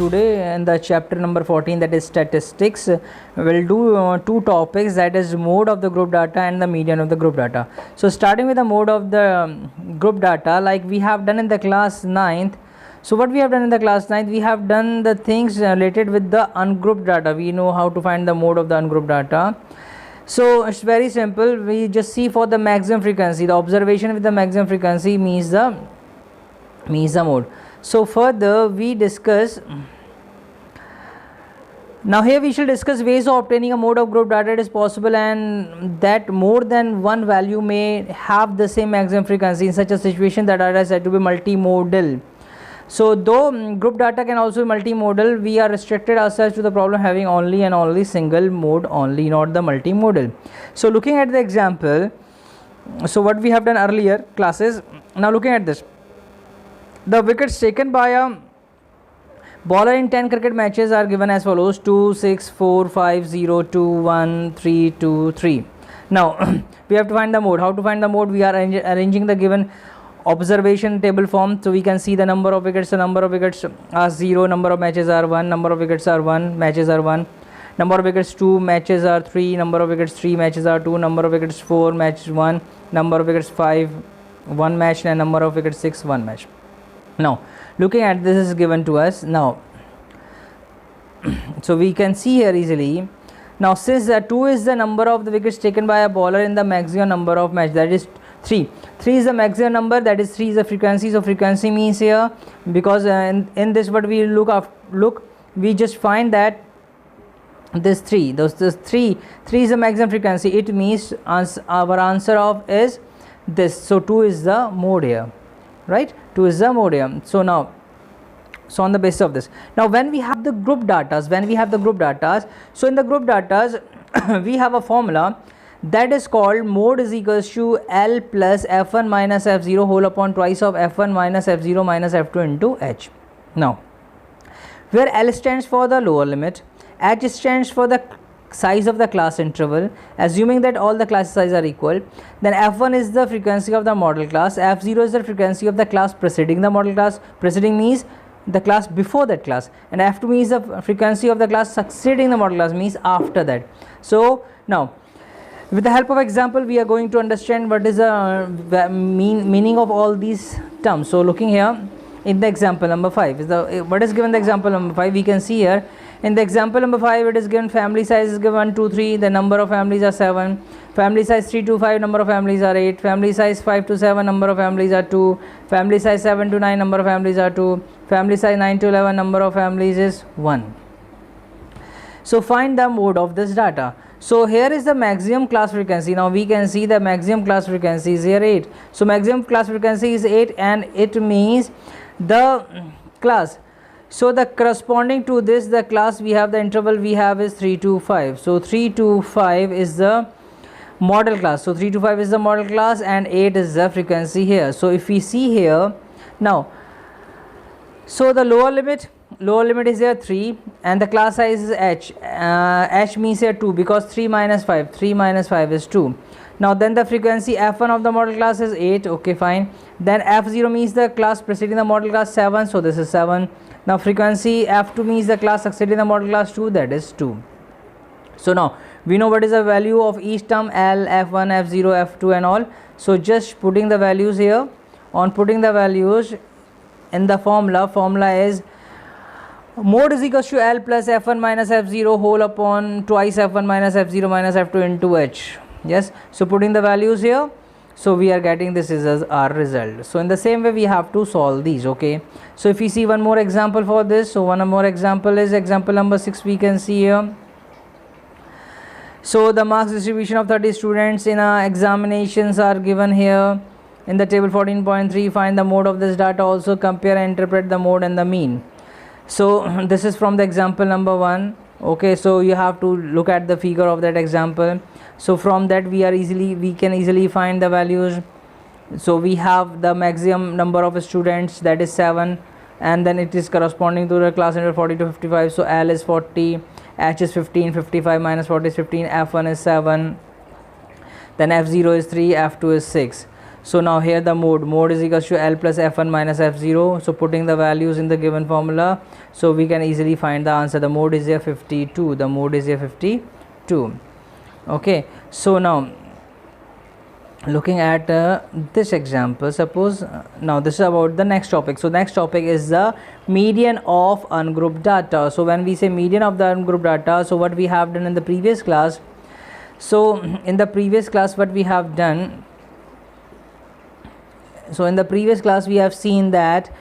today in the chapter number 14, that is statistics. We'll do two topics, that is mode of the group data and the median of the group data. So starting with the mode of the group data, like we have done in the class 9th. So what we have done in the class 9th, we have done the things related with the ungrouped data. We know how to find the mode of the ungrouped data. So it's very simple. We just see for the maximum frequency, the observation with the maximum frequency means the mode. So further we discuss, now here we shall discuss ways of obtaining a mode of group data. It is possible and that more than one value may have the same maximum frequency. In such a situation, the data is said to be multimodal. So though group data can also be multimodal, we are restricted ourselves to the problem having only and only single mode only, not the multimodal. So looking at the example, so what we have done earlier classes, now looking at this, the wickets taken by a bowler in 10 cricket matches are given as follows: 2, 6, 4, 5, 0, 2, 1, 3, 2, 3. Now we have to find the mode. How to find the mode? We are arranging the given observation table form. So we can see the number of wickets. The number of wickets are 0, number of matches are 1, number of wickets are 1, matches are 1, number of wickets 2, matches are 3, number of wickets 3, matches are 2, number of wickets 4, match 1, number of wickets 5, 1 match, and number of wickets 6, 1 match. Now looking at this is given to us now. So we can see here easily. Now since 2 is the number of the wickets taken by a bowler in the maximum number of match, that is 3 is the maximum number, that is 3 is the frequency. So frequency means here, because in this what we look we just find that this 3 is the maximum frequency. It means our answer of is this. So 2 is the mode here, right? 2 is the mode here. So now, so on the basis of this, now when we have the group data, so in the group data we have a formula that is called mode is equals to L plus F1 minus F0 whole upon twice of F1 minus F0 minus F2 into H. Now where L stands for the lower limit, H stands for the size of the class interval, assuming that all the class sizes are equal, then F1 is the frequency of the model class, F0 is the frequency of the class preceding the model class, preceding means the class before that class, and F2 means the frequency of the class succeeding the model class, means after that. So now with the help of example we are going to understand what is the meaning of all these terms. So looking here in the example number 5 is the what is given the example number 5. We can see here in the example number 5 it is given family size is given 1, 2, 3, the number of families are 7, family size 3 to 5, number of families are 8, family size 5 to 7, number of families are 2, family size 7 to 9, number of families are 2, family size 9 to 11, number of families is 1. So find the mode of this data. So here is the maximum class frequency. Now we can see the maximum class frequency is here 8. So maximum class frequency is 8 and it means the class. So the corresponding to this, the class we have, the interval we have is 3 to 5. So 3 to 5 is the model class. So 3 to 5 is the model class and 8 is the frequency here. So if we see here now, so the lower limit is here 3 and the class size is H. H means here 2 because 3 minus 5 is 2. Now then the frequency F1 of the model class is 8, okay fine. Then F0 means the class preceding the model class 7, so this is 7. Now frequency F2 means the class succeeding the model class 2, that is 2. So now we know what is the value of each term, L, F1, F0, F2 and all. So just putting the values here, on putting the values in the formula is mode is equals to L plus F1 minus F0 whole upon twice F1 minus F0 minus F2 into H. Yes, so putting the values here, so we are getting this is as our result. So in the same way we have to solve these, okay. So if we see one more example for this, so one more example is example number 6. We can see here, so the marks distribution of 30 students in examinations are given here in the table 14.3. Find the mode of this data, also compare and interpret the mode and the mean. So this is from the example number 1, okay. So you have to look at the figure of that example. So from that we can easily find the values. So we have the maximum number of students, that is 7, and then it is corresponding to the class interval 40 to 55. So L is 40, H is 15, 55 minus 40 is 15, F1 is 7, then F0 is 3, F2 is 6. So now here the mode is equals to L plus F1 minus F0. So putting the values in the given formula, so we can easily find the answer. The mode is here 52. The mode is here 52. Okay, so now looking at this example, suppose now this is about the next topic. So next topic is the median of ungrouped data. So when we say median of the ungrouped data, so what we have done in the previous class, so in the previous class what we have done, so in the previous class we have seen that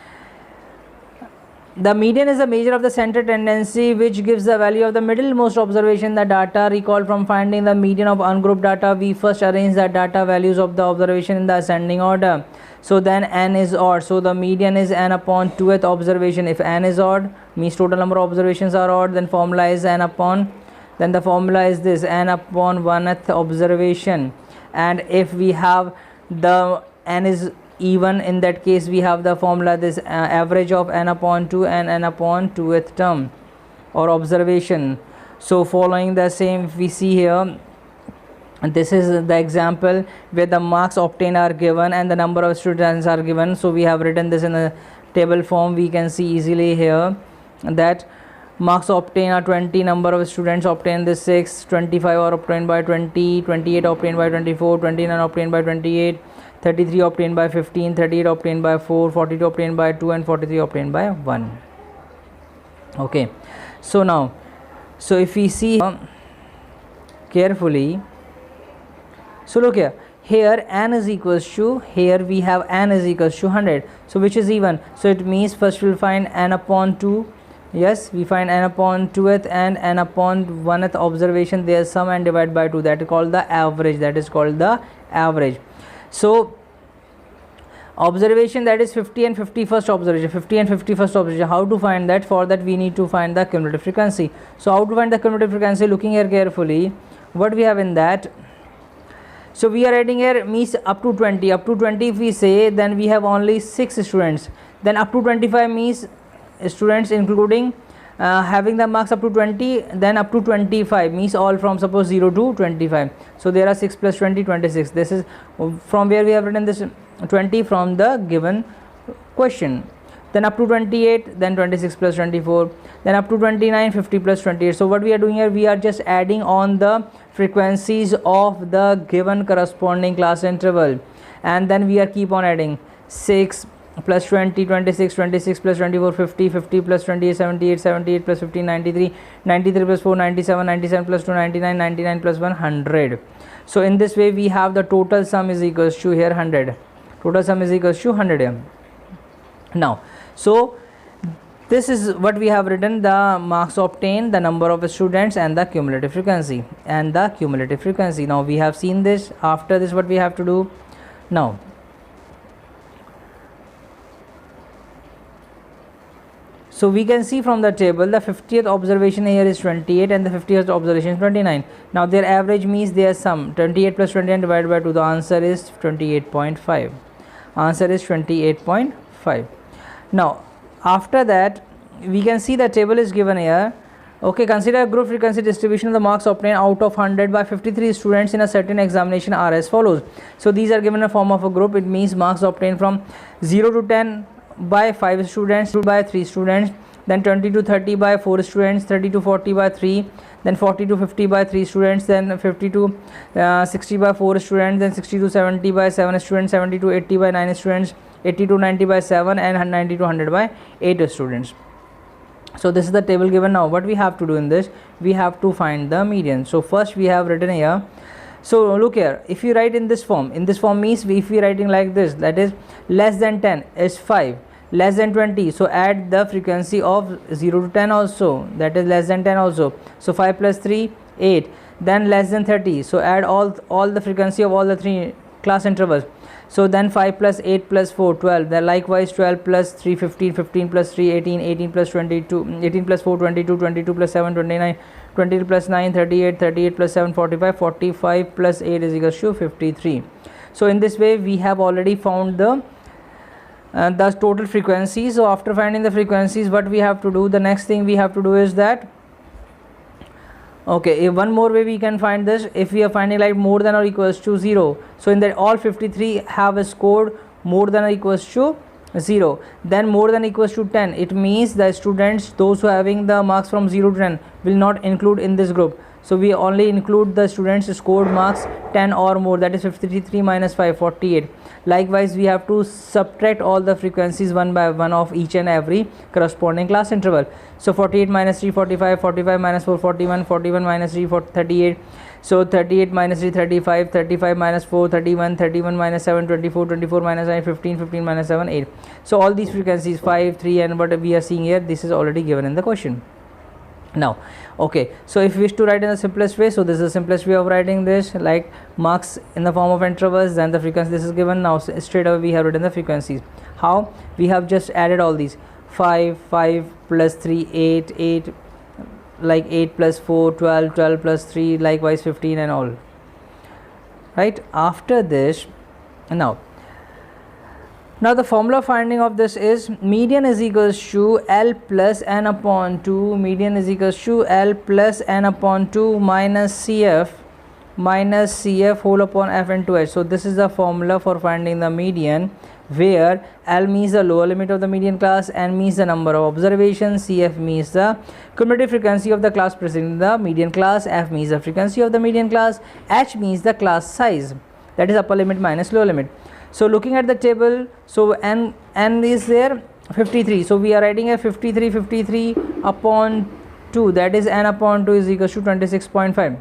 the median is a measure of the center tendency which gives the value of the middlemost observation. The data recall from finding the median of ungrouped data, we first arrange the data values of the observation in the ascending order. So then n is odd, so the median is n upon 2th observation. If n is odd, means total number of observations are odd, then formula is n upon, then the formula is this, n upon 1th observation. And if we have the n is even, in that case we have the formula this average of n upon 2 and n upon 2th term or observation. So following the same, if we see here, this is the example where the marks obtained are given and the number of students are given. So we have written this in a table form. We can see easily here that marks obtained are 20, number of students obtained is 6, 25 are obtained by 20, 28 obtained by 24, 29 obtained by 28, 33 obtained by 15, 38 obtained by 4, 42 obtained by 2 and 43 obtained by 1. Okay, so now, so if we see carefully, so look here, here n is equals to, here we have n is equals to 100, so which is even, so it means first we'll find n upon 2, yes, we find n upon 2th and n upon 1th observation, their sum and divide by 2, that is called the average, that is called the average. So observation, that is 50 and 51st observation, 50 and 51st observation, how to find that? For that we need to find the cumulative frequency. So how to find the cumulative frequency? Looking here carefully, what we have in that, so we are writing here means up to 20, up to 20 if we say, then we have only 6 students, then up to 25 means students including having the marks up to 20, then up to 25 means all from suppose 0 to 25. So there are 6 plus 20, 26. This is from where we have written this 20, from the given question. Then up to 28, then 26 plus 24, then up to 29, 50 plus 28. So what we are doing here, we are just adding on the frequencies of the given corresponding class interval, and then we are keep on adding 6 plus 20, 26, 26 plus 24, 50, 50 plus 28, 78, 78 plus 15, 93, 93 plus 4, 97, 97 plus 2, 99, 99 plus 1, 100. So in this way we have the total sum is equals to here 100. Total sum is equals to 100 here. Now, so this is what we have written, the marks obtained, the number of students and the cumulative frequency, and the cumulative frequency. Now we have seen this. After this what we have to do now, so we can see from the table the 50th observation here is 28 and the 50th observation is 29. Now their average means their sum, 28 plus 29 divided by 2, the answer is 28.5. Answer is 28.5. Now after that we can see the table is given here. Okay, consider a group frequency distribution of the marks obtained out of 100 by 53 students in a certain examination are as follows. So these are given in a form of a group. It means marks obtained from 0 to 10 by 5 students, 2 by 3 students, then 20 to 30 by 4 students, 30 to 40 by 3, then 40 to 50 by 3 students, then 50 to 60 by 4 students, then 60 to 70 by 7 students, 70 to 80 by 9 students, 80 to 90 by 7, and 90 to 100 by 8 students. So this is the table given. Now what we have to do in this, we have to find the median. So first we have written here, so look here, if you write in this form means if we writing like this, that is less than 10 is 5, less than 20, so add the frequency of 0 to 10 also, that is less than 10 also, so 5 plus 3, 8, then less than 30, so add all the frequency of all the 3 class intervals, so then 5 plus 8 plus 4, 12, then likewise 12 plus 3, 15, 15 plus 3, 18, 18 plus 22, 18 plus 4, 22, 22 plus 7, 29, 20 plus 9, 38, 38 plus 7, 45, 45 plus 8 is equals to 53. So in this way we have already found the total frequencies. So after finding the frequencies, what we have to do, the next thing we have to do is that, Okay, if one more way we can find this, if we are finding like more than or equals to 0, so in that all 53 have scored more than or equals to 0, then more than equals to 10, it means the students, those who are having the marks from 0 to 10 will not include in this group. So we only include the students scored marks 10 or more, that is 53 minus 5, 48. Likewise, we have to subtract all the frequencies one by one of each and every corresponding class interval. So 48 minus 3, 45, 45 minus 4, 41, 41 minus 3, 38. So 38 minus 3, 35, 35 minus 4, 31, 31 minus 7, 24, 24 minus 9, 15, 15 minus 7, 8. So all these frequencies 5, 3 and what we are seeing here, this is already given in the question. Now, okay, so if we wish to write in the simplest way, so this is the simplest way of writing this, like marks in the form of intervals, then the frequency this is given. Now straight away we have written the frequencies. How? We have just added all these 5, 5 plus 3, 8, 8, like 8 plus 4, 12, 12 plus 3, likewise 15 and all, right? After this, now the formula finding of this is median is equals to L plus n upon 2, median is equals to L plus n upon 2 minus CF whole upon f into h. So this is the formula for finding the median, where L means the lower limit of the median class, n means the number of observations, CF means the cumulative frequency of the class preceding the median class, f means the frequency of the median class, h means the class size, that is upper limit minus lower limit. So looking at the table, so n is there 53, so we are writing a 53 upon 2, that is n upon 2 is equals to 26.5.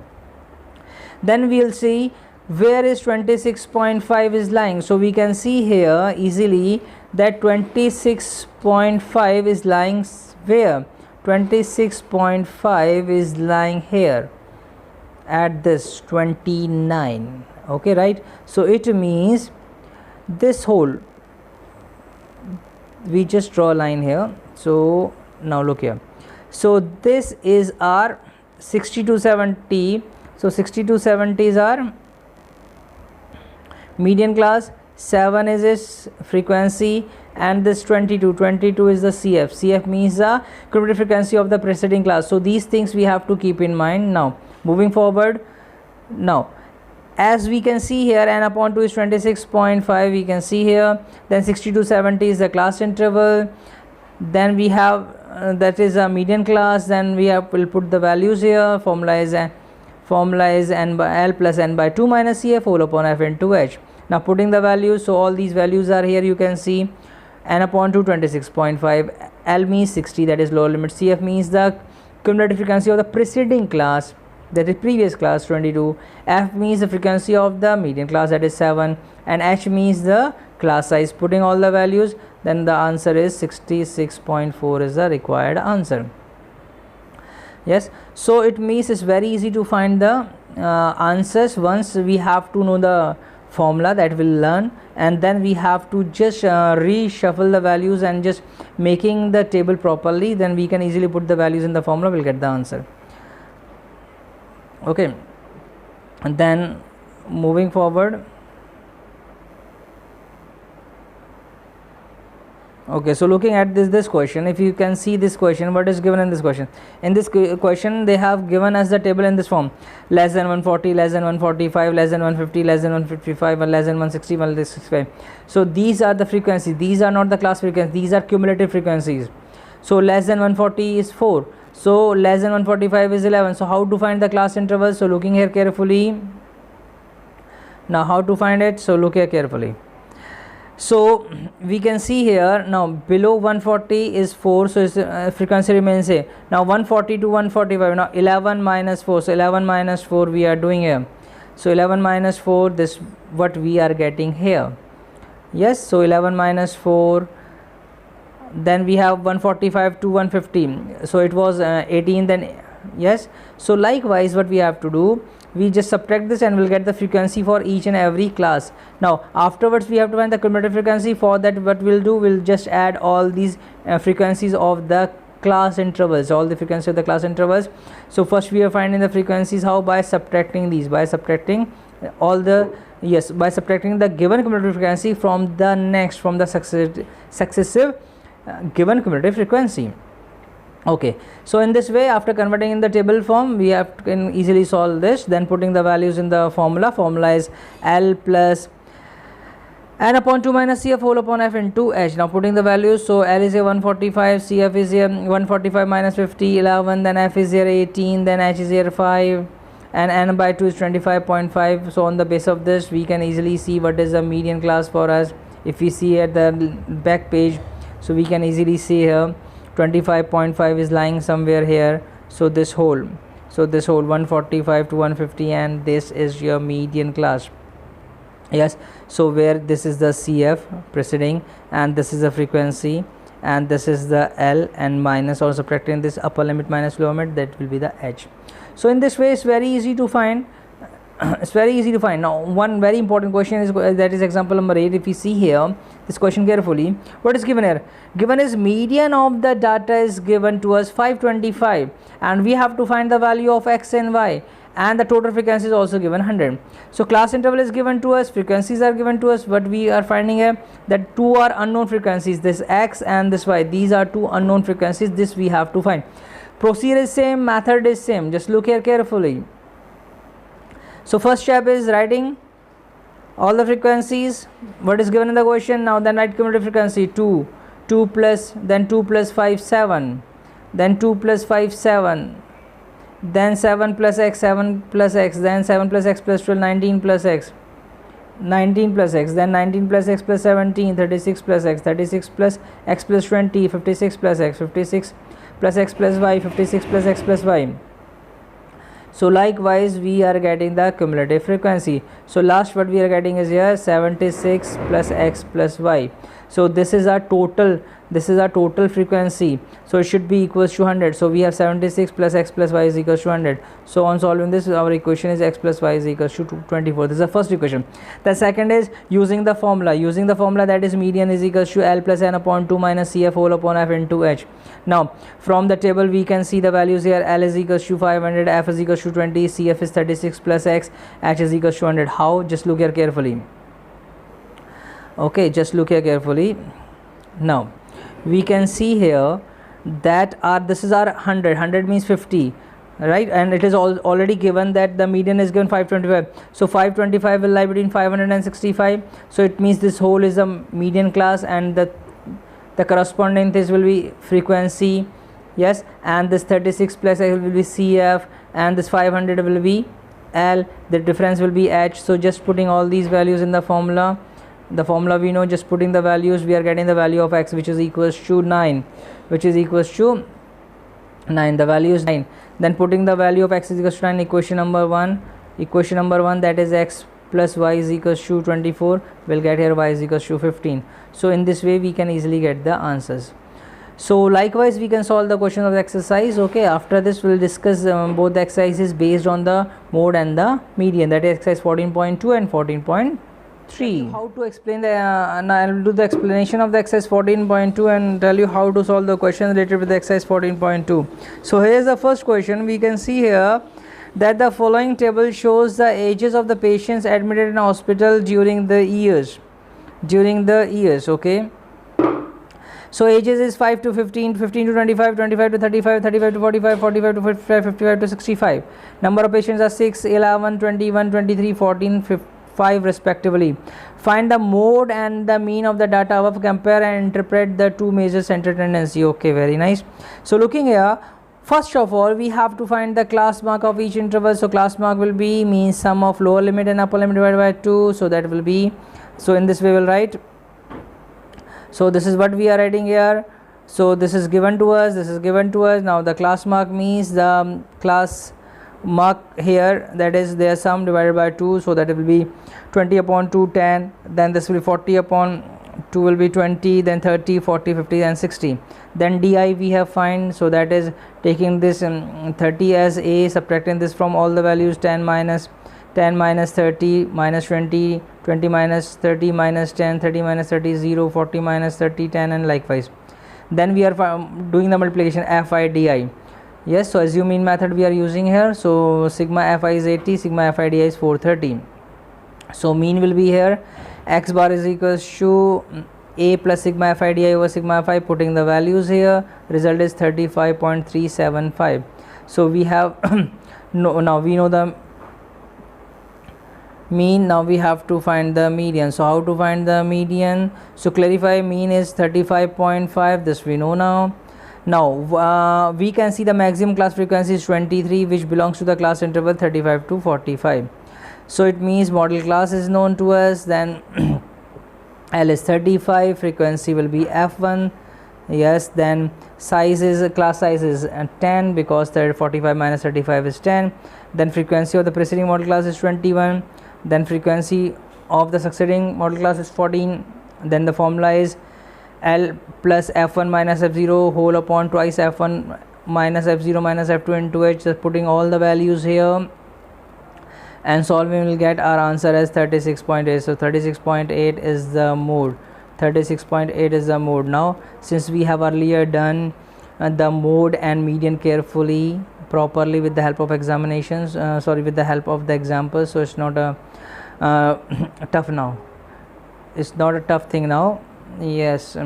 Then we will see where is 26.5 is lying. So we can see here easily that 26.5 is lying where? 26.5 is lying here at this 29. Okay, right? So it means this whole, we just draw a line here. So now look here, so this is our 60 to 70. So 60 to 70 is our median class, 7 is its frequency, and this 22 is the CF means the cumulative frequency of the preceding class. So these things we have to keep in mind. Now moving forward, now as we can see here, n upon 2 is 26.5, we can see here. Then 60 to 70 is the class interval. Then we have that is a median class. Then we have will put the values here. Formula is n by L plus n by 2 minus CF whole upon f into h. Now putting the values, so all these values are here. You can see n upon 2 26.5, L means 60, that is lower limit, CF means the cumulative frequency of the preceding class, that is previous class 22, f means the frequency of the median class, that is 7, and h means the class size. Putting all the values, then the answer is 66.4 is the required answer. Yes, so it means it's very easy to find the answers once we have to know the formula that we'll learn, and then we have to just reshuffle the values and just making the table properly, then we can easily put the values in the formula, we'll get the answer. Okay, and then moving forward, okay, so looking at this question, if you can see this question, what is given in this question? In this question they have given us the table in this form: less than 140, less than 145, less than 150, less than 155, and less than 160, 165. So these are the frequencies, these are not the class frequencies, these are cumulative frequencies. So less than 140 is 4, so less than 145 is 11. So how to find the class interval? So looking here carefully, now how to find it? So look here carefully. So we can see here, now below 140 is 4, so its frequency remains same. Now 140 to 145, now 11 minus 4, so 11 minus 4 we are doing here. So 11 minus 4, this what we are getting here. Yes, so 11 minus 4, then we have 145 to 150, so it was 18 then. Yes, so likewise what we have to do, we just subtract this and we'll get the frequency for each and every class. Now afterwards we have to find the cumulative frequency. For that what we'll do, we'll just add all these frequencies of the class intervals, all the frequency of the class intervals. So first we are finding the frequencies. How? By subtracting these, by subtracting all the, yes, by subtracting the given cumulative frequency from the next, from the successive given cumulative frequency. Okay, so in this way, after converting in the table form, we can easily solve this. Then putting the values in the formula is L plus n upon 2 minus Cf whole upon F into H. Now putting the values, so L is here 145, Cf is here 145 minus 50, 11, then F is here 18, then H is here 5, and n by 2 is 25.5. So on the base of this, we can easily see what is the median class for us. If we see at the back page, so we can easily see here 25.5 is lying somewhere here. So this whole 145 to 150, and this is your median class. Yes, so where this is the Cf preceding, and this is the frequency, and this is the L, and minus or subtracting this upper limit minus lower limit, that will be the H. So in this way, it's very easy to find. It's very easy to find. Now one very important question is, that is example number 8. If we see here this question carefully, what is given here? Given is median of the data is given to us 525, and we have to find the value of x and y, and the total frequency is also given 100. So class interval is given to us, frequencies are given to us, but we are finding here that two are unknown frequencies, this x and this y. These are two unknown frequencies, this we have to find. Procedure is same, method is same. Just look here carefully. So first step is writing all the frequencies, what is given in the question. Now then write cumulative frequency 2 plus, then 2 plus 5 7, then 2 plus 5 7, then 7 plus x, 7 plus x, then 7 plus x plus 12, 19 plus x, 19 plus x, then 19 plus x plus 17, 36 plus x, 36 plus x plus 20, 56 plus x, 56 plus x plus y, 56 plus x plus y. So likewise we are getting the cumulative frequency. So last what we are getting is here 76 plus x plus y. So this is our total, frequency, so it should be equals to 100. So we have 76 plus x plus y is equals to 100. So on solving this, our equation is x plus y is equals to 24. This is the first equation. The second is using the formula, that is median is equals to L plus n upon 2 minus Cf whole upon F into H. Now from the table we can see the values here. L is equals to 500, F is equals to 20, Cf is 36 plus x, H is equals to 100. How? Just look here carefully. Okay, just look here carefully. Now we can see here that this is our 100 means 50, right? And it is already given that the median is given 525. So 525 will lie between 500 and 65. So it means this whole is a median class, and the corresponding this will be frequency. Yes, and this 36 plus X will be Cf, and this 500 will be L. The difference will be H. So just putting all these values in the formula. The formula we know, just putting the values, we are getting the value of x, which is equals to 9, the value is 9. Then putting the value of x is equals to 9, equation number 1, that is x plus y is equals to 24, we'll get here y is equals to 15. So in this way we can easily get the answers. So likewise we can solve the question of the exercise. Okay, after this we'll discuss both the exercises based on the mode and the median, that is exercise 14.2 and 14.3. How to explain the and I'll do the explanation of the exercise 14.2 and tell you how to solve the question related with the exercise 14.2. So here is the first question. We can see here that the following table shows the ages of the patients admitted in hospital during the years. Okay, so ages is 5 to 15, 15 to 25, 25 to 35, 35 to 45, 45 to 55, 55 to 65. Number of patients are 6, 11, 21, 23, 14, 5 respectively. Find the mode and the mean of the data above. Compare and interpret the two major center tendency. Okay, very nice. So looking here, first of all we have to find the class mark of each interval. So class mark will be means sum of lower limit and upper limit divided by 2. So that will be, so in this way we'll write. So this is what we are writing here. So this is given to us, Now the class mark means the class mark here, that is their sum divided by 2. So that it will be 20 upon 2 10, then this will be 40 upon 2 will be 20, then 30, 40, 50 and 60. Then di we have find, so that is taking this 30 as a, subtracting this from all the values, 10 minus 30 minus 20, 20 minus 30 minus 10, 30 minus 30 0, 40 minus 30 10, and likewise. Then we are doing the multiplication fi di. Yes, so assume mean method we are using here. So sigma fi is 80, sigma fi di is 430. So mean will be here, x bar is equals to A plus sigma fi di over sigma fi, putting the values here, result is 35.375. so we have now we know the mean. Now we have to find the median. So how to find the median? So clarify, mean is 35.5, this we know now. Now we can see the maximum class frequency is 23, which belongs to the class interval 35 to 45. So it means model class is known to us. Then L is 35, frequency will be f1. Yes, then size is, class size is 10, because 45 minus 35 is 10. Then frequency of the preceding model class is 21. Then frequency of the succeeding model class is 14. Then the formula is L plus f1 minus f0 whole upon twice f1 minus f0 minus f2 into h. Just putting all the values here and solving, will get our answer as 36.8. so 36.8 is the mode. 36.8 is the mode. Now since we have earlier done the mode and median carefully, properly, with the help of examinations, with the help of the examples, so it's not a tough now. It's not a tough thing now. Yes.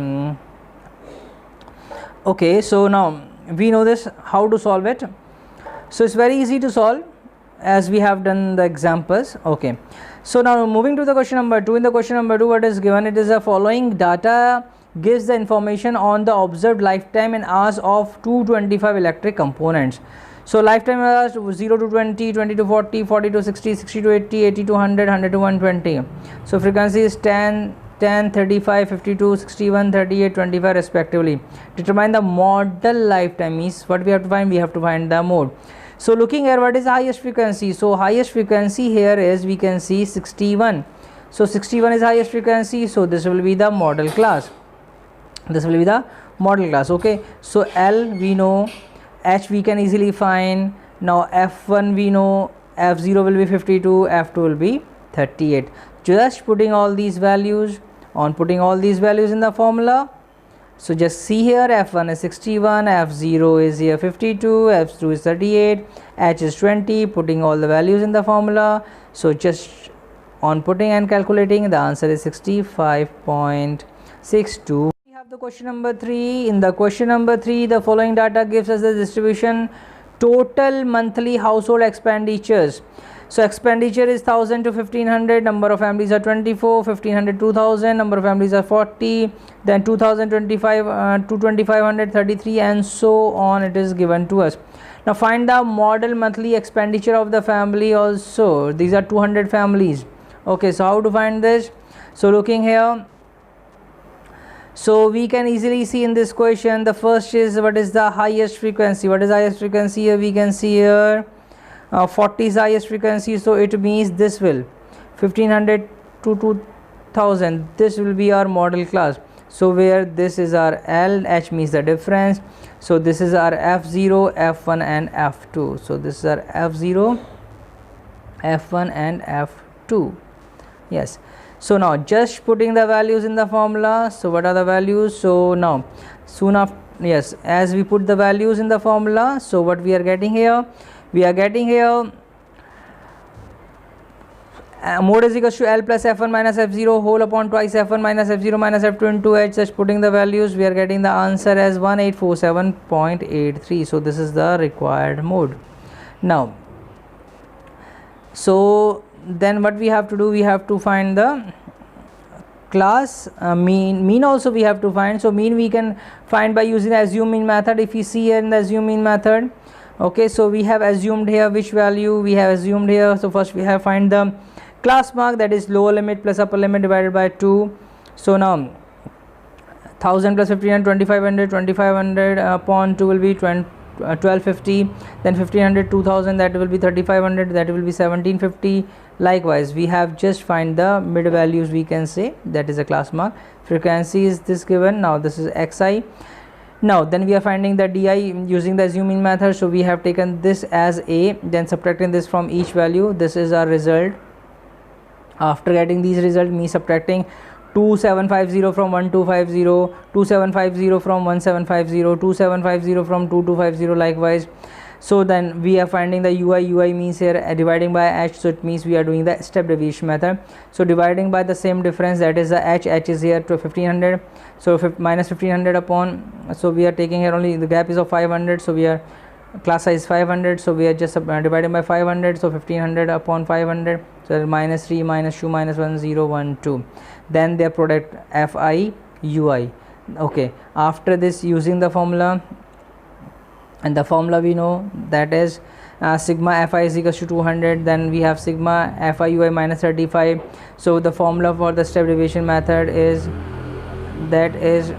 Okay, so now we know this, how to solve it. So it's very easy to solve, as we have done the examples. Okay, so now moving to the question number 2. In the question number 2, what is given? It is the following data gives the information on the observed lifetime in hours of 225 electric components. So lifetime hours 0 to 20, 20 to 40, 40 to 60, 60 to 80, 80 to 100, 100 to 120. So frequency is 10, 10, 35, 52, 61, 38, 25 respectively. Determine the model lifetime, means what we have to find? We have to find the mode. So looking here, what is the highest frequency? So highest frequency here is, we can see 61. So 61 is highest frequency, so this will be the model class. This will be the model class. Okay, so L we know, H we can easily find. Now F1 we know, F0 will be 52, F2 will be 38. Just putting all these values, putting all these values in the formula. So just see here, F1 is 61, F0 is here 52, F2 is 38, H is 20, putting all the values in the formula. So just on putting and calculating, the answer is 65.62. We have the question number 3. In the question number 3, the following data gives us the distribution total monthly household expenditures. So expenditure is 1000 to 1500, number of families are 24, 1500 2000, number of families are 40, then 2025 to 2533, and so on. It is given to us. Now find the model monthly expenditure of the family also. These are 200 families. Okay, so how to find this? So looking here, so we can easily see in this question, the first is, what is the highest frequency? What is highest frequency? Here we can see here 40 is highest frequency, so it means this will 1500 to 2000, this will be our model class. So where this is our L, H means the difference, so this is our F0, F1 and F2. So this is our F0, F1 and F2. Yes, so now just putting the values in the formula. So what are the values? So now soon after, yes, as we put the values in the formula, so what we are getting here? We are getting here mode is equals to L plus F1 minus F0 whole upon twice F1 minus F0 minus F2 into H. Just putting the values, we are getting the answer as 1847.83. So this is the required mode. Now, so then what we have to do? We have to find the class mean also we have to find. So mean we can find by using the assume mean method. If you see here in the assume mean method, okay, so we have assumed here which value we have assumed here. So first we have find the class mark, that is lower limit plus upper limit divided by 2. So now 1000 plus 1500, 2500, 2500 upon 2 will be 1250, then 1500 2000, that will be 3500, that will be 1750. Likewise, we have just find the mid values, we can say, that is a class mark. Frequency is this given. Now this is xi. Now then we are finding the di using the assuming method. So we have taken this as a, then subtracting this from each value. This is our result. After getting these results, me subtracting 2750 from 1250, 2750 from 1750, 2750 from 2250. Likewise, So then we are finding the UI means here dividing by h, so it means we are doing the step deviation method. So dividing by the same difference, that is the h is here to 1500, so minus 1500 upon, so we are taking here only the gap is of 500, so we are class size 500, so we are just dividing by 500, so 1500 upon 500, so minus 3 minus 2 minus 1 0 1 2, then their product fi ui. Okay, after this using the formula, and the formula we know, that is sigma fi is equals to 200, then we have sigma fi ui minus 35. So the formula for the step deviation method is, that is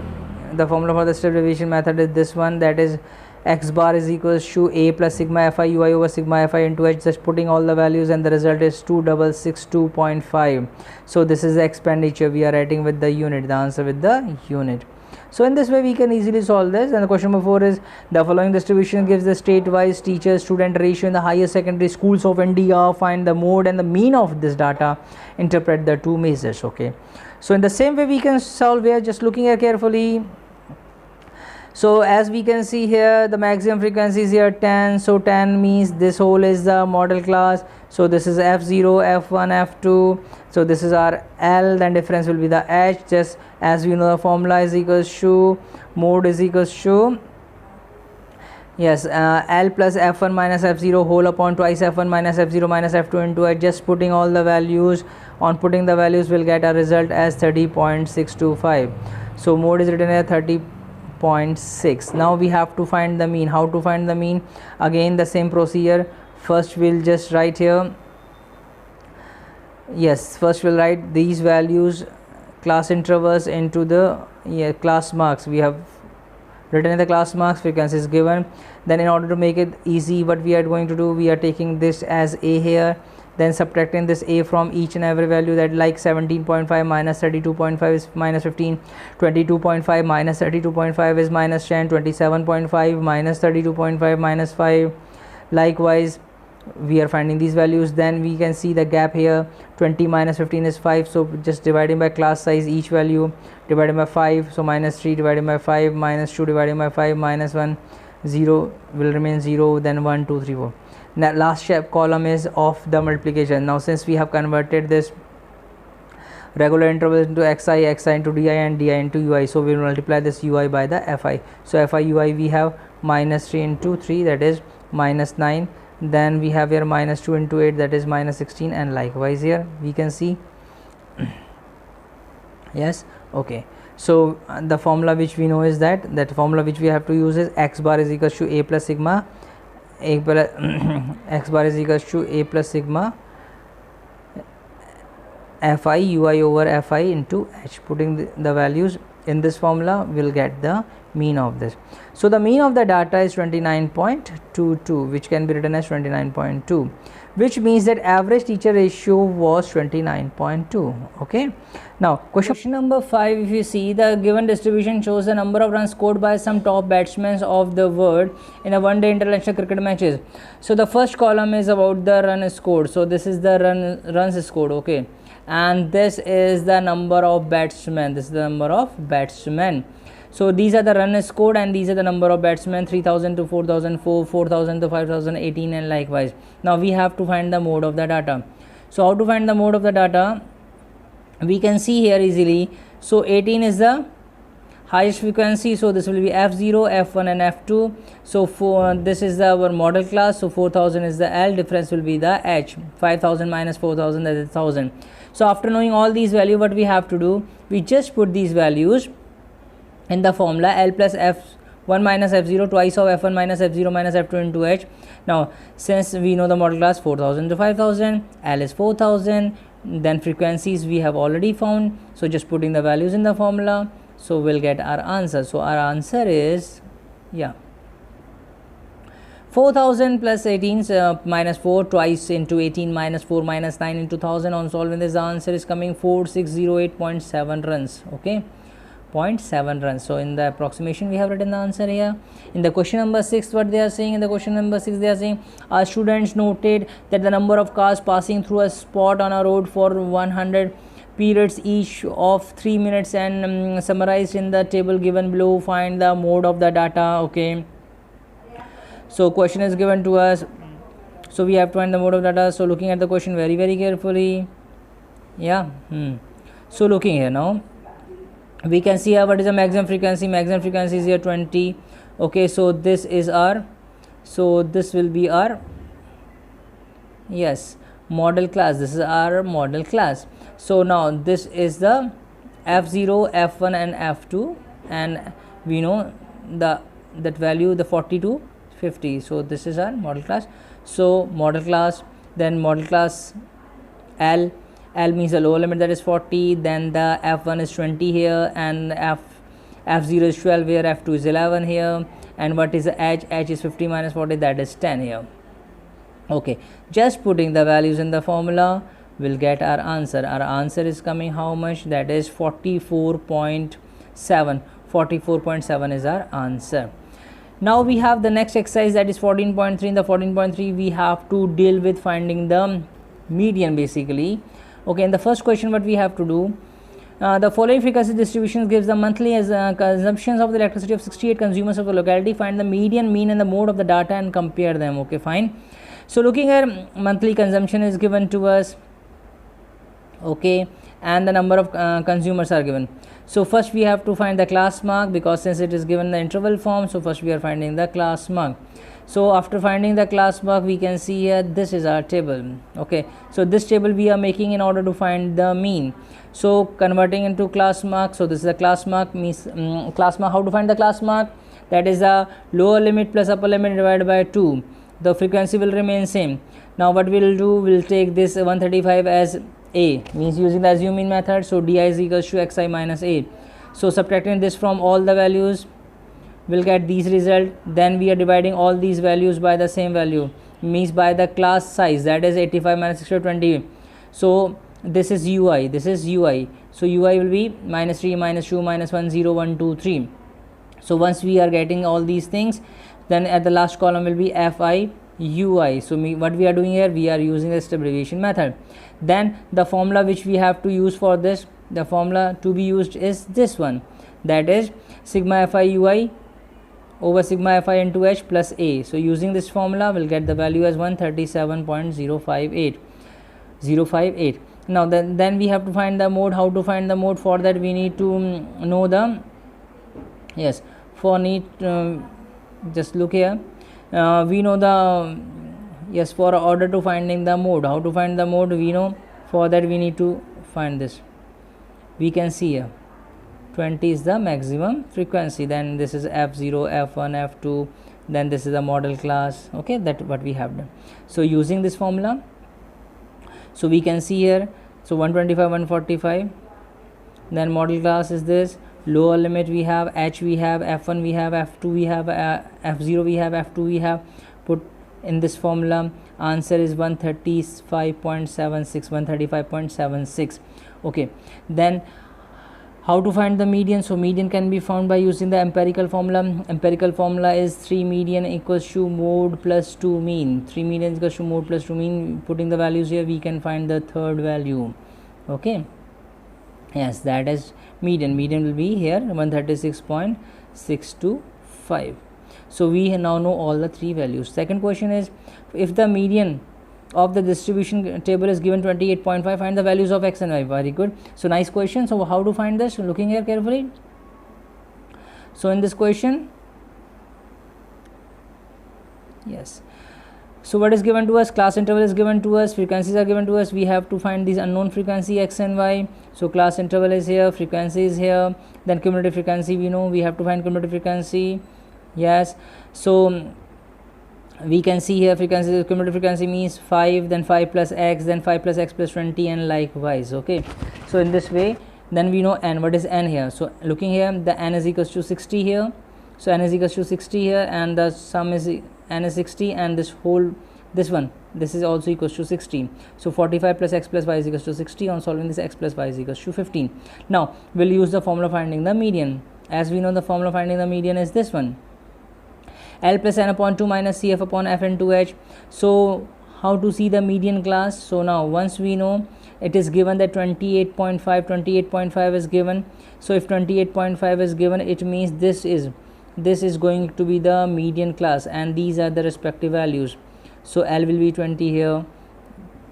the formula for the step deviation method is this one, that is x bar is equals to a plus sigma fi ui over sigma fi into h, just putting all the values, and the result is 2662.5. so this is the expenditure we are writing with the unit, the answer with the unit. So in this way we can easily solve this. And the question number 4 is, the following distribution gives the state-wise teacher-student ratio in the higher secondary schools of India. Find the mode and the mean of this data. Interpret the two measures. Okay. So in the same way we can solve. We are just looking here carefully. So as we can see here, the maximum frequency is here 10. So 10 means this whole is the model class. So this is F0, F1, F2. So this is our L, then difference will be the H. Just as we know, the formula is equals to mode is equals to, yes, L plus F1 minus F0 whole upon twice F1 minus F0 minus F2 into H. Just putting all the values, on putting the values will get a result as 30.625. So mode is written as 30.6. Now we have to find the mean. How to find the mean? Again the same procedure. First we'll just write here, yes, first we'll write these values, class intervals into the class marks. We have written in the class marks, frequency is given. Then in order to make it easy, what we are going to do, we are taking this as a here, then subtracting this a from each and every value, that like 17.5 minus 32.5 is minus 15, 22.5 minus 32.5 is minus 10, 27.5 minus 32.5 minus 5. Likewise we are finding these values. Then we can see the gap here, 20 minus 15 is 5, so just dividing by class size each value, dividing by 5, so minus 3 dividing by 5, minus 2 dividing by 5, minus 1, 0 will remain 0, then 1 2 3 4. Now last column is of the multiplication. Now since we have converted this regular interval into xi, xi into di, and di into ui, so we will multiply this ui by the fi. So fi ui we have minus 3 into 3, that is minus 9. Then we have here minus 2 into 8, that is minus 16, and likewise here we can see. Yes, okay. So the formula which we know is that formula which we have to use is x bar is equals to a plus sigma, x bar is equals to a plus sigma fi ui over fi into h. Putting the values in this formula will get the mean of this. So the mean of the data is 29.22, which can be written as 29.2, which means that average teacher ratio was 29.2. okay. Now question number 5, if you see, the given distribution shows the number of runs scored by some top batsmen of the world in a one-day international cricket matches. So the first column is about the run scored, so this is the runs scored, okay, and this is the number of batsmen, this is the number of batsmen. So these are the runs scored, and these are the number of batsmen, 3000 to 4004, 4000 to 5018, and likewise. Now we have to find the mode of the data. So how to find the mode of the data? We can see here easily. So 18 is the highest frequency, so this will be f0, f1 and f2. So this is our model class, so 4000 is the L, difference will be the H, 5000 minus 4000, that is 1000. So after knowing all these values, what we have to do, we just put these values in the formula, L plus f1 minus f0 twice of f1 minus f0 minus f2 into h. Now since we know the model class 4000 to 5000, L is 4000, then frequencies we have already found, so just putting the values in the formula, so we'll get our answer. So our answer is 4000 plus 18 minus 4 twice into 18 minus 4 minus 9 into 1000. On solving this, the answer is coming 4608.7 runs. okay, 0.7 runs. So in the approximation we have written the answer here. In the question number 6, what they are saying, in the question number 6 they are saying, our students noted that the number of cars passing through a spot on a road for 100 periods each of 3 minutes and summarized in the table given below. Find the mode of the data. okay, So question is given to us, so we have to find the mode of data. So looking at the question very carefully, yeah. So looking here now, we can see here what is the maximum frequency. Maximum frequency is here 20. Okay, so this is our, so this will be our, yes, model class. This is our model class. So now this is the f0, f1 and f2, and we know that value, the 40 to 50. So this is our model class. So model class, then model class L means the lower limit, that is 40, then the f1 is 20 here, and f0 is 12 here, f2 is 11 here, and what is the h is 50 minus 40, that is 10 here. Okay, just putting the values in the formula will get our answer. Our answer is coming how much? That is 44.7. 44.7 is our answer. Now we have the next exercise, that is 14.3. In the 14.3 we have to deal with finding the median basically. Okay, in the first question what we have to do, the following frequency distribution gives the monthly consumptions of the electricity of 68 consumers of the locality. Find the median, mean and the mode of the data and compare them. Okay, fine. So looking at monthly consumption is given to us, okay, and the number of consumers are given. So first we have to find the class mark, because since it is given the interval form, so first we are finding the class mark. So after finding the class mark, we can see here this is our table. Okay, so this table we are making in order to find the mean. So converting into class mark, so this is the class mark, means class mark. How to find the class mark? That is the lower limit plus upper limit divided by 2. The frequency will remain same. Now what we will do, we'll take this 135 as a, means using the assume mean method. So di is equals to xi minus a. So subtracting this from all the values, will get these result. Then we are dividing all these values by the same value, means by the class size, that is 85 minus 620. So this is ui, this is ui. So ui will be minus 3 minus 2 minus 1 0 1 2 3. So once we are getting all these things, then at the last column will be fi ui. So what we are doing here, we are using the abbreviation method. Then the formula which we have to use for this, the formula to be used is this one, that is sigma fi ui over sigma fi into h plus a. So using this formula we'll get the value as 137.058. Now then we have to find the mode. How to find the mode? For that we need to know the, yes, for need just look here, we know the, yes, for order to finding the mode. How to find the mode? We know, for that we need to find this. We can see here 20 is the maximum frequency, then this is f0, f1, f2, then this is the model class. Okay, that what we have done. So using this formula, so we can see here, so 125, 145, then model class is this, lower limit we have h, we have f1, we have f2, we have f0, we have f2, we have put in this formula. Answer is 135.76, 135.76. okay, then how to find the median? So median can be found by using the empirical formula. Empirical formula is 3 median equals to mode plus 2 mean. 3 median equals to mode plus 2 mean. Putting the values here, we can find the third value. Okay, yes, that is median. Median will be here 136.625. So we now know all the three values. Second question is, if the median of the distribution table is given 28.5, find the values of x and y. Very good. So nice question. So how to find this? Looking here carefully. So in this question, yes, so what is given to us? Class interval is given to us, frequencies are given to us. We have to find these unknown frequency x and y. So class interval is here, frequency is here, then cumulative frequency we know, we have to find cumulative frequency. Yes, so we can see here frequency, cumulative frequency means 5, then 5 plus x, then 5 plus x plus 20, and likewise. Okay, so in this way, then we know n. What is n here? So looking here, the n is equals to 60 here. So n is equals to 60 here, and the sum is n is 60, and this one, this is also equals to 60. So 45 plus x plus y is equals to 60. On solving this, x plus y is equals to 15. Now we'll use the formula finding the median. As we know, the formula finding the median is this one, L plus n upon 2 minus Cf upon f into h. So how to see the median class? So now once we know, it is given that 28.5 is given. So if 28.5 is given, it means this is this is going to be the median class, and these are the respective values. So L will be 20 here,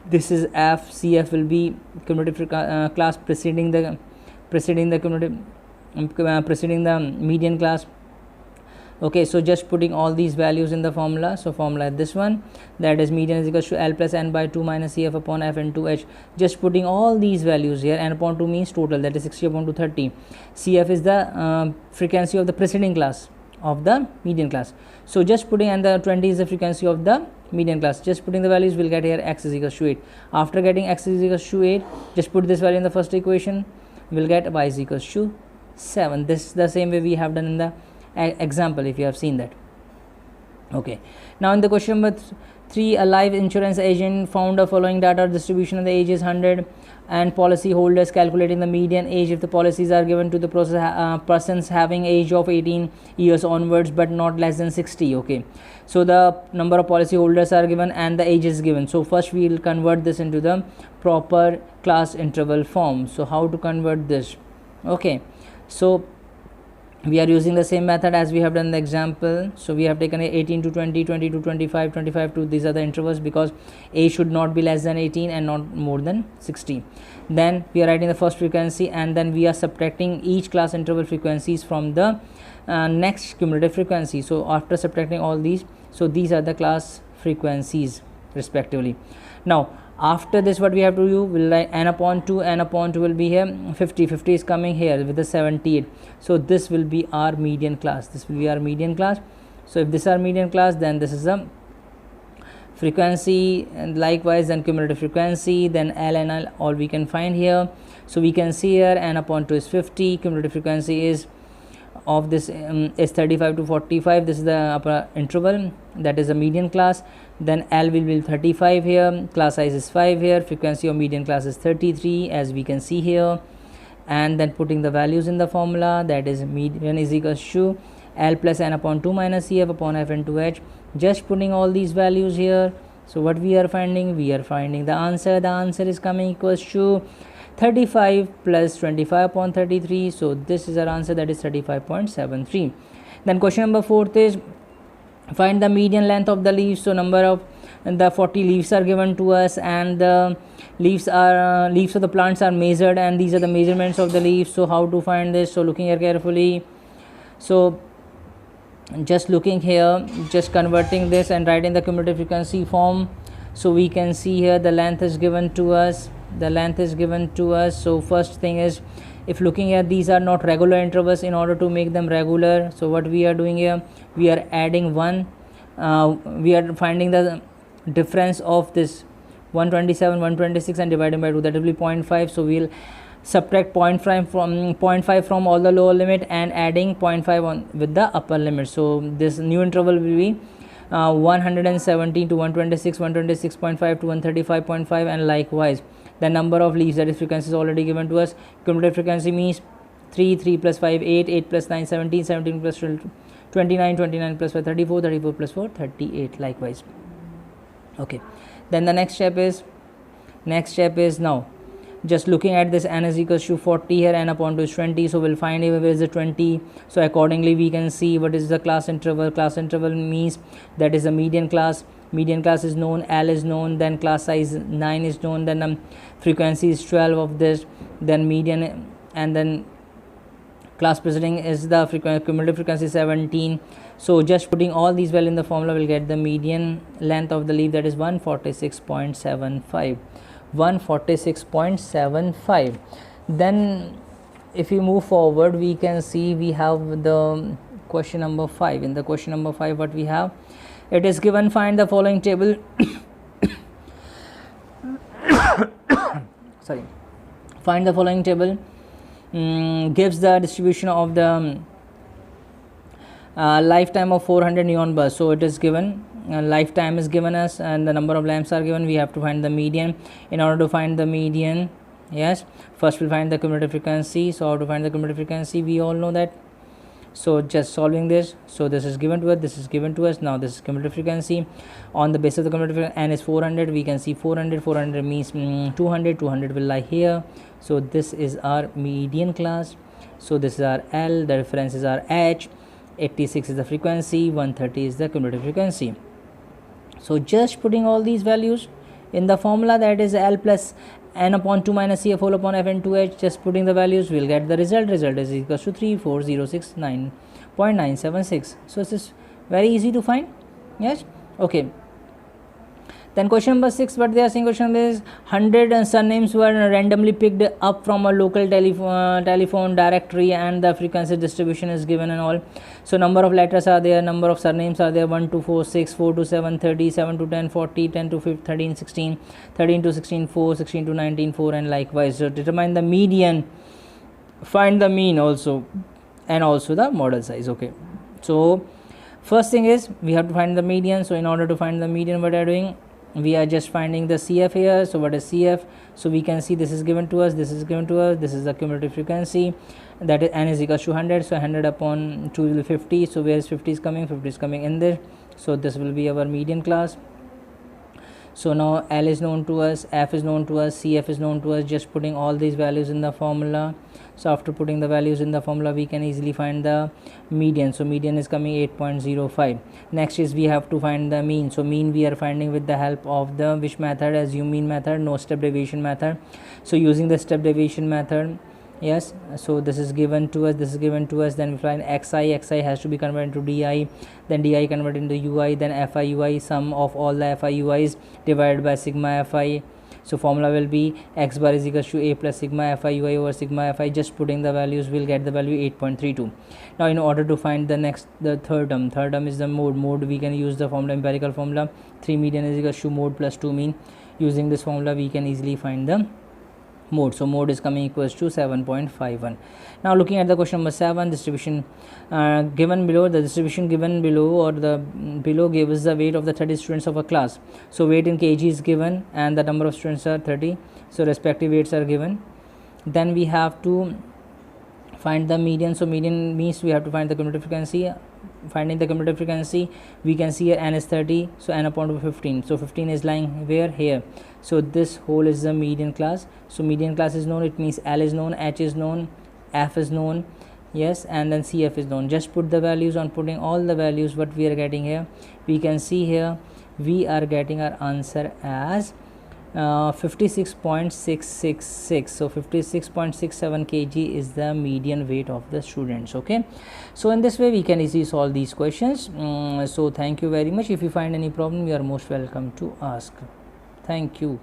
this is F, CF will be cumulative class preceding the cumulative preceding the median class. Okay, so just putting all these values in the formula. So formula is this one, that is median is equals to L plus n by 2 minus CF upon F into H. Just putting all these values here. N upon 2 means total, that is 60 upon 230. CF is the frequency of the preceding class of the median class. So just putting, and the 20 is the frequency of the median class. Just putting the values, we'll get here x is equals to 8. After getting x is equals to 8, just put this value in the first equation, we'll get y is equals to 7. This is the same way we have done in the example, if you have seen that. Okay, now in the question number 3, a life insurance agent found the following data: distribution of the age is 100 and policy holders, calculating the median age if the policies are given to the persons having age of 18 years onwards but not less than 60. Okay, so the number of policy holders are given and the age is given. So first we will convert this into the proper class interval form. So how to convert this? Okay, so we are using the same method as we have done the example. So we have taken 18 to 20, 20 to 25, 25 to, these are the intervals, because age should not be less than 18 and not more than 60. Then we are writing the first frequency, and then we are subtracting each class interval frequencies from the next cumulative frequency. So after subtracting all these, so these are the class frequencies respectively. Now after this, what we have to do, we'll write n upon 2, n upon 2 will be here 50, 50 is coming here with the 78. So this will be our median class, this will be our median class. So if this is our median class, then this is the frequency, and likewise then cumulative frequency, then L and L all we can find here. So we can see here n upon 2 is 50, cumulative frequency is of this is 35 to 45, this is the upper interval, that is the median class. Then L will be 35 here, class size is 5 here, frequency of median class is 33 as we can see here. And then putting the values in the formula, that is median is equals to L plus n upon 2 minus CF upon F into H. Just putting all these values here. So what we are finding? We are finding the answer. The answer is coming equals to 35 plus 25 upon 33. So this is our answer, that is 35.73. Then question number 4 is find the median length of the leaves. So number of the 40 leaves are given to us, and the leaves of the plants are measured, and these are the measurements of the leaves. So how to find this? So looking here carefully, so just looking here, just converting this and writing the cumulative frequency form. So we can see here the length is given to us, so first thing is, if looking at these are not regular intervals, in order to make them regular, so what we are doing here, we are adding 1, we are finding the difference of this 127, 126 and dividing by 2, that will be 0.5. So we'll subtract 0.5 from all the lower limit and adding 0.5 on with the upper limit. So this new interval will be 117 to 126, 126.5 to 135.5, and likewise the number of leaves, that is frequency, is already given to us. Cumulative frequency means 3, 3 plus 5, 8, 8 plus 9, 17, 17 plus 29, 29 plus 5, 34, 34 plus 4, 38 likewise. Okay, then the next step is now just looking at this, n is equals to 40 here, n upon 2 is 20. So we'll find where is the 20. So accordingly we can see what is the class interval. Class interval means that is the median class. Median class is known, L is known, then class size 9 is known, then frequency is 12 of this, then median, and then class preceding is the cumulative frequency 17. So just putting all these values in the formula, will get the median length of the leaf, that is 146.75. 146.75. Then if we move forward, we can see we have the question number 5. In the question number 5, what we have, it is given, find the following table sorry, find the following table, gives the distribution of the lifetime of 400 neon bulbs. So it is given, lifetime is given us, and the number of lamps are given. We have to find the median. In order to find the median, yes, first we'll find the cumulative frequency. So how to find the cumulative frequency, we all know that. So just solving this, so this is given to us, this is given to us. Now this is cumulative frequency. On the basis of the cumulative frequency, n is 400, we can see 400 means 200 will lie here. So this is our median class. So this is our L, the references are H, 86 is the frequency, 130 is the cumulative frequency. So just putting all these values in the formula, that is L plus n upon 2 minus CF whole upon Fn2h, just putting the values, we'll get the result. Result is equals to 34069.976. so this is very easy to find. Yes, okay. Then question number 6, what they are saying, question is 100 surnames were randomly picked up from a local telephone directory and the frequency distribution is given and all. So number of letters are there, number of surnames are there, 1 to 4, 6, 4 to 7, 30, 7 to 10, 40, 10 to 15, 13, 16, 13 to 16, 4, 16 to 19, 4, and likewise. So determine the median, find the mean also, and also the model size. Okay, so first thing is we have to find the median. So in order to find the median, what are doing, we are just finding the CF here. So what is CF? So we can see this is given to us, this is given to us, this is the cumulative frequency, that is n is equals to 100. So 100 upon 2 will be 50. So where is 50 is coming? 50 is coming in there. So this will be our median class. So now L is known to us, F is known to us, CF is known to us, just putting all these values in the formula. So after putting the values in the formula, we can easily find the median. So median is coming 8.05. Next is we have to find the mean. So mean we are finding with the help of the which method? Assume mean method, no step deviation method. So using the step deviation method, yes, so this is given to us, this is given to us, then we find xi has to be converted into di, then di converted into ui, then fi ui, sum of all the fi ui's divided by sigma fi. So formula will be x bar is equals to a plus sigma fi ui over sigma fi. Just putting the values, we'll get the value 8.32. now in order to find the third term is the mode we can use the formula, empirical formula, 3 median is equals to mode plus 2 mean. Using this formula we can easily find the mode. So mode is coming equals to 7.51. now looking at the question number 7, distribution given below, the distribution given below, or the below gives the weight of the 30 students of a class. So weight in kg is given and the number of students are 30, so respective weights are given. Then we have to find the median. So median means we have to find the cumulative frequency. Finding the cumulative frequency, we can see here n is 30, so n upon 15. So 15 is lying where? Here. So this whole is the median class. So median class is known, it means L is known, H is known, F is known, yes, and then CF is known. Just put the values. On putting all the values, what we are getting here, we can see here we are getting our answer as 56.666. so 56.67 kg is the median weight of the students. Okay, so in this way we can easily solve these questions. So thank you very much. If you find any problem, you are most welcome to ask. Thank you.